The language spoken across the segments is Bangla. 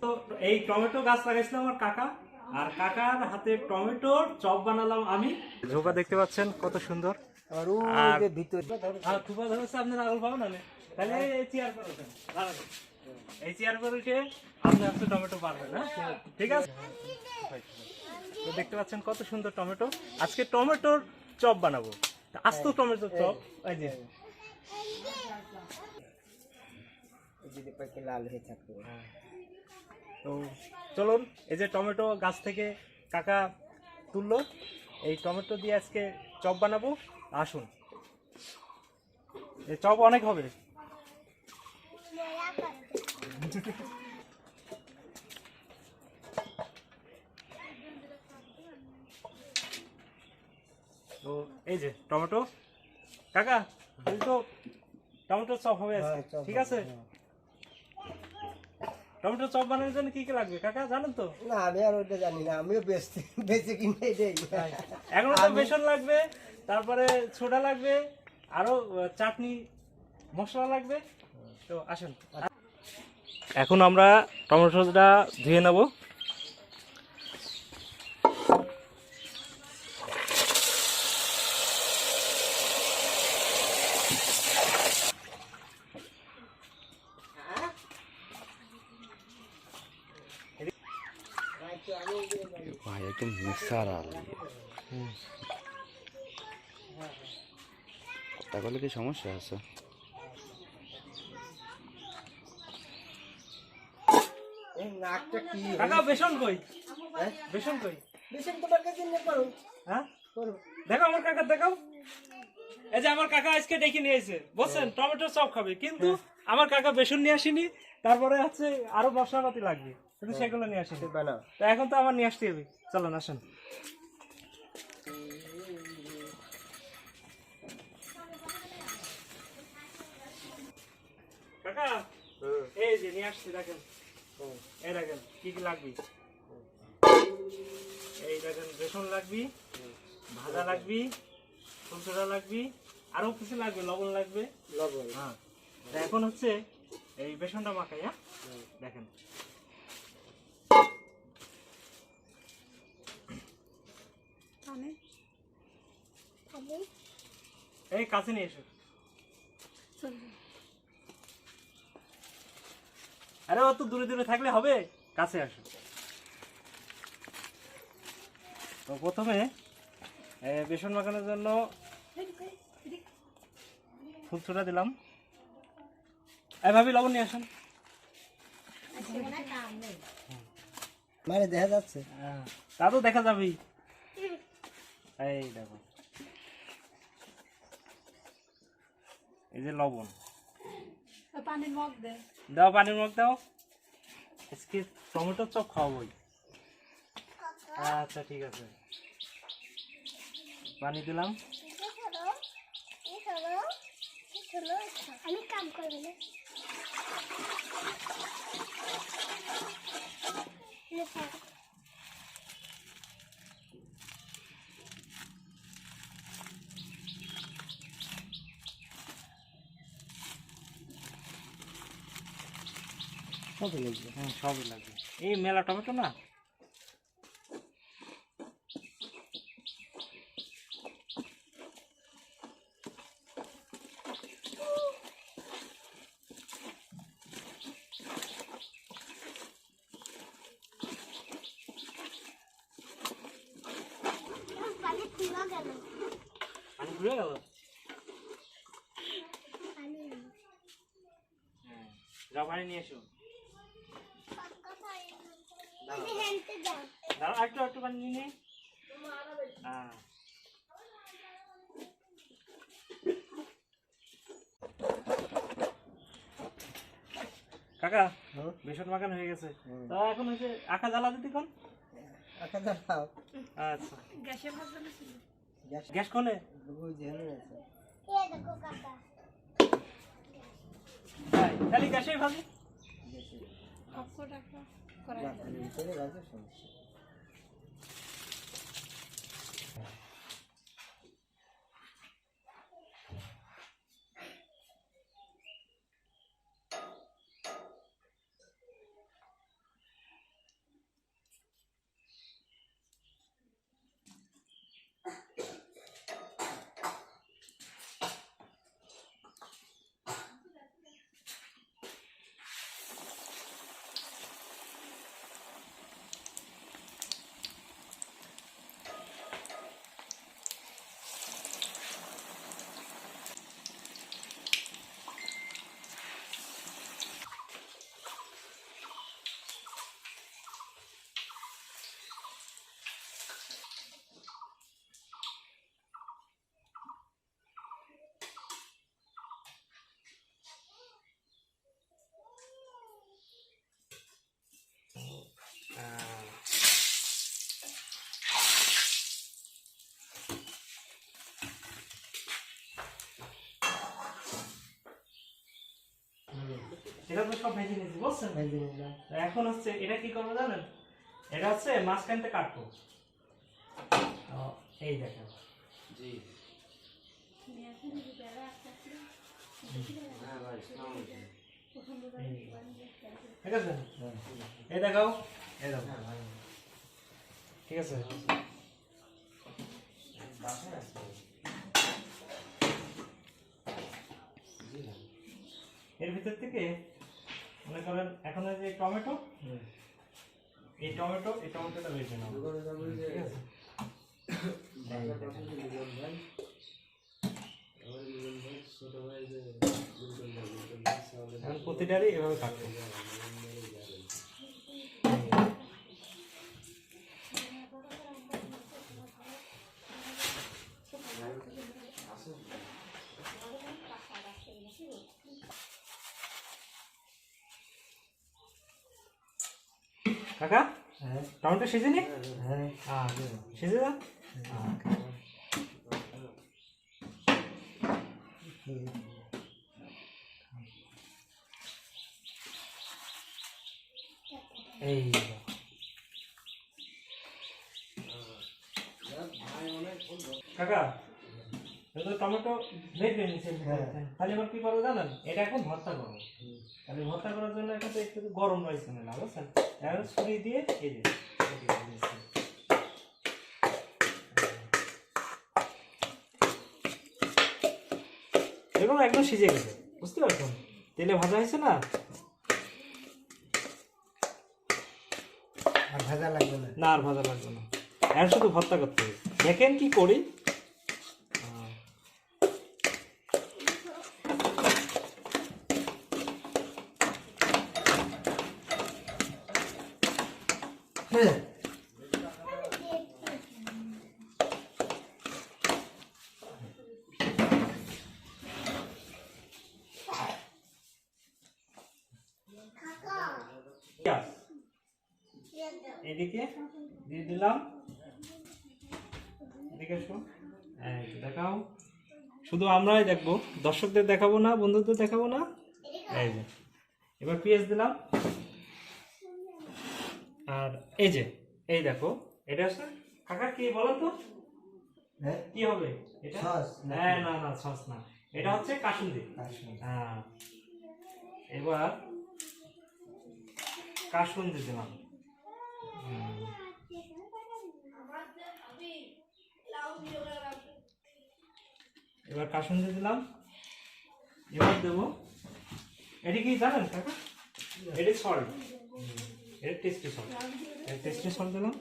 তো এই টমেটো গাছ লাগাইছিলাম আমার কাকা, আর কাকার হাতে টমেটোর চপ বানালাম আমি। ঝোপা দেখতে পাচ্ছেন কত সুন্দর। আর থুপা ধরেছে আপনার আঙুল পাবো না, তাহলে এই চেয়ার করে ওঠেন, এই চেয়ার করে উঠে আপনি হচ্ছে টমেটো পারবেন না, ঠিক আছে? তো দেখতে পাচ্ছেন কত সুন্দর টমেটো। আজকে টমেটোর চপ বানাবো, আস্ত টমেটো চপ। এই যে লাল হয়ে থাকবে। তো চলুন, এই যে টমেটো গাছ থেকে কাকা তুললো, এই টমেটো দিয়ে আজকে চপ বানাবো। আসুন, এই চপ অনেক হবে। তো এই যে টমেটো, কাকা এই তো টমেটো চপ হবে আজকে, ঠিক আছে? টমেটো চপ বানানোর জন্য কি কি লাগবে কাকা জানেন তো? না, আমি আর ওইটা জানি না, আমিও বেঁচে কিনে দেই। এখন তো বেসন লাগবে, তারপরে ছোডা লাগবে, আরো চাটনি মশলা লাগবে। তো আসেন, এখন আমরা টমেটোটা ধুয়ে নেব। ভাই একদম মিক্সার আল কথা বলে কি সমস্যা আছে? কাকা বেসন কই? বেসন কই? বেসন তোমার কাছে নিয়ে করো। হ্যাঁ দেখো আমার কাকা, দেখাও। এই যে আমার কাকা আজকে ডেকে নিয়েছে, বলছেন টমেটো চপ খাবে, কিন্তু আমার কাকা বেসন নিয়ে আসেনি, তারপরে হচ্ছে আরো মশলাপাতি লাগবে, কিন্তু সেগুলো নিয়ে আসেনি। তো এখন তো আমার নিয়ে আসতে হবে, চলুন আসেন। কাকা এই যে নিয়ে আসছি, দেখেন, এই দেখেন কি কি লাগবে। এই দেখেন বেসন লাগবে, ভাজা লাগবে, ফুলসোডা লাগবে, আরো কিছু লাগবে, লবণ লাগবে। লবণ, হ্যাঁ, এখন হচ্ছে এই বেসনটা মাখাই। হ্যাঁ দেখেন, এই কাছে নিয়ে এসো। আরে অত দূরে দূরে থাকলে হবে, কাছে আসো। তো প্রথমে বেসন মাখানোর জন্য ফুলসোডা দিলাম। এভাবে লবণ নিয়ে আসেন। মানে দেখা যাচ্ছে, তা তো দেখা যাবেই। এই দেখো, এই যে লবণ, পানির মগ দে দাও, পানির মগ দাও। আজকে টমেটো চপ খাওয়াবই। আচ্ছা ঠিক আছে, পানি দিলাম। আমি কাম করব না। সবই লাগবে। সবই লাগবে, এই মেলা টমেটো না। পানি ঘুরে গেল। যাও পানি নিয়ে এসো। দাঁড়াও একটু একটু পানি নিয়ে নে। কাকা বেসন মাখানো হয়ে গেছে, তা এখন হচ্ছে আখা জ্বালা দিতে কোন? আচ্ছা দাও। আচ্ছা, গ্যাসে ভাজা না ছিল? গ্যাস কোনে? ওই যে হেলে আছে। এই দেখো কাকা, খালি গ্যাসেই ভাজি। কত টাকা করাই না, ভিতরে আছে সমস্যা। এটা তো সব ভেজে নিয়েছি বুঝছেন। ভেজে নিলাম। তো এখন হচ্ছে এটা কি করবো জানেন, এটা হচ্ছে মাঝখানতে কাটবো। তো এই দেখেন ঠিক আছে, এই দেখাও, এই দেখো ঠিক আছে। এর ভিতর থেকে মনে করেন এখন এই যে টমেটো, এই টমেটোটা বেছে নাও, ঠিক আছে। এখন প্রতিটারই এভাবে কাটবো। কাকা হ্যাঁ টমেটো সিজেনি হ্যাঁ সিজে যা। এই কাকা এটা টমেটো ভেজে নিয়েছেন, তাহলে এবার কি করবো জানেন, এটা এখন ভর্তা করবো। তাহলে ভর্তা করার জন্য এখন তো একটু গরম রয়েছে না বুঝছেন, এখন ছুরি দিয়ে এই যে এগুলো একদম সিজে গেছে বুঝতে পারছেন, তেলে ভাজা হয়েছে না, আর ভাজা লাগবে না। না আর ভাজা লাগবে না, এখন শুধু ভর্তা করতে হবে। দেখেন কি করি, হ্যাঁ পেঁয়াজ এদিকে দিয়ে দিলাম, এদিকে শো দেখাও, শুধু আমরাই দেখবো, দর্শকদের দেখাবো না, বন্ধুদের দেখাবো না। এই যে এবার পেঁয়াজ দিলাম, আর এই যে এই দেখো এটা আছে কাকা, কি বলো তো হ্যাঁ কি হবে এটা? সস হ্যাঁ না না সস না, এটা হচ্ছে কাসুন্দি। হ্যাঁ এবার কাসুন্দি দিলাম, এবার কাসুন্দি দিলাম, এবার দেবো এটি কি জানেন কাকা, এটি সল্ট, এর টেস্টি সল্ট, এর টেস্টি সল্ট দিলাম।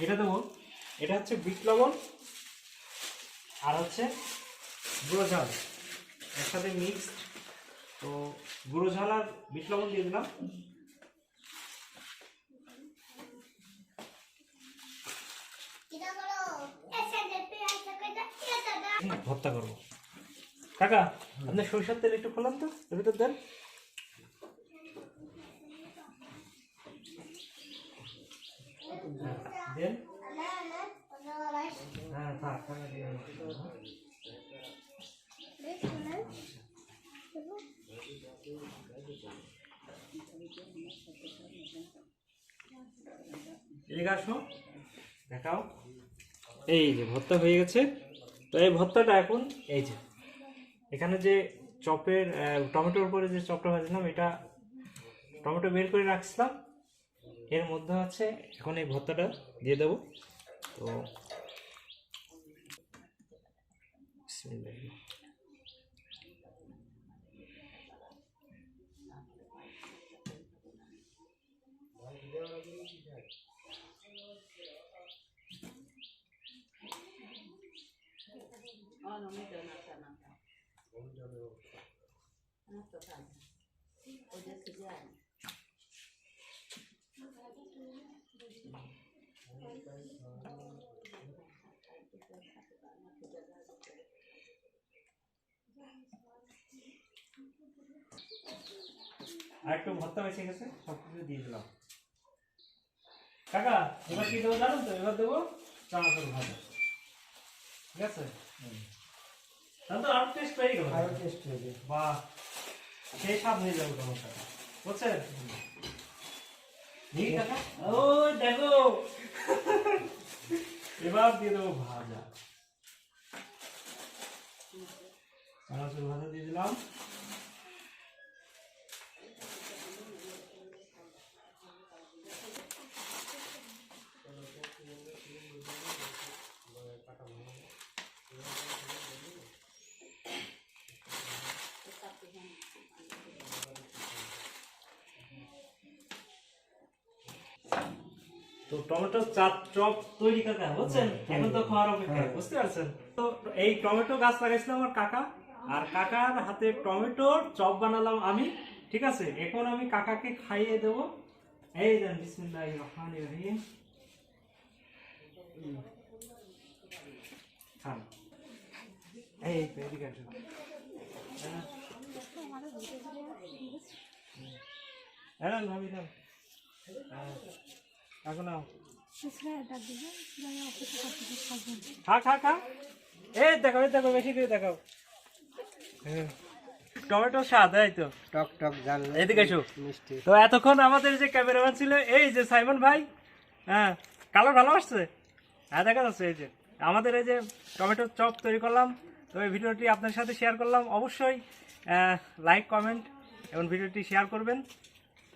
এটা দেবো, এটা হচ্ছে বিট লবণ আর হচ্ছে গুঁড়ো ঝাল একসাথে মিক্সড, তো গুঁড়ো ঝাল আর বিট লবণ দিয়ে দিলাম। ভর্তা করবো। কাকা আপনি সরিষার তেল একটু খোলান তো, এর ভিতর দেন। দেন হ্যাঁ থাক থাক, এদিকে আসো দেখাও, এই যে ভর্তা হয়ে গেছে। তো এই ভর্তাটা এখন এই যে এখানে যে চপের টমেটোর উপরে যে চপটা ভাজলাম, এটা টমেটো বের করে রাখছিলাম, এর মধ্যে আছে এখন এই ভর্তাটা দিয়ে দেবো। তো বিসমিল্লাহ। আর একটু ভর্তা বেঁচে গেছে, সব কিছু দিয়ে দিলাম। কাকা এবার কি দেবো জানেন তো, এবার দেবো চানাচুর ভাজা, ঠিক আছে? তাহলে তো আরো টেস্ট পেয়ে গেল। আরো টেস্ট হবে। বাহ সেই স্বাদ হয়ে যাবে টমেটোটা, বুঝছেন? দেখি কাকা, ওই দেখো এবার দিয়ে দেবো ভাজা, চানাচুর ভাজা দিয়ে দিলাম। তো টমেটো চপ তৈরি কাকা, বুঝছেন? এখন তো খাওয়ার অপেক্ষা, বুঝতে পারছেন? তো এই টমেটো গাছ লাগাইছিলাম আমার কাকা, আর কাকার হাতে টমেটোর চপ বানালাম আমি, ঠিক আছে? এখন আমি কাকাকে খাইয়ে দেব। এই দেন, বিসমিল্লাহির রহমানির রহিম। খান। এই তো এদিকে আসুন। হ্যাঁ ভাবি না, কাকু নাও, খা খা খা। এই দেখো, এই দেখো, বেশি করে দেখাও। টমেটো স্বাদ, এই তো টক টক ঝাল এদিকে এসো। মিষ্টি। তো এতক্ষণ আমাদের যে ক্যামেরাম্যান ছিল এই যে সাইমন ভাই, হ্যাঁ কালার ভালো আসছে, হ্যাঁ দেখা যাচ্ছে। এই যে আমাদের এই যে টমেটো চপ তৈরি করলাম, তো এই ভিডিওটি আপনার সাথে শেয়ার করলাম। অবশ্যই লাইক, কমেন্ট এবং ভিডিওটি শেয়ার করবেন।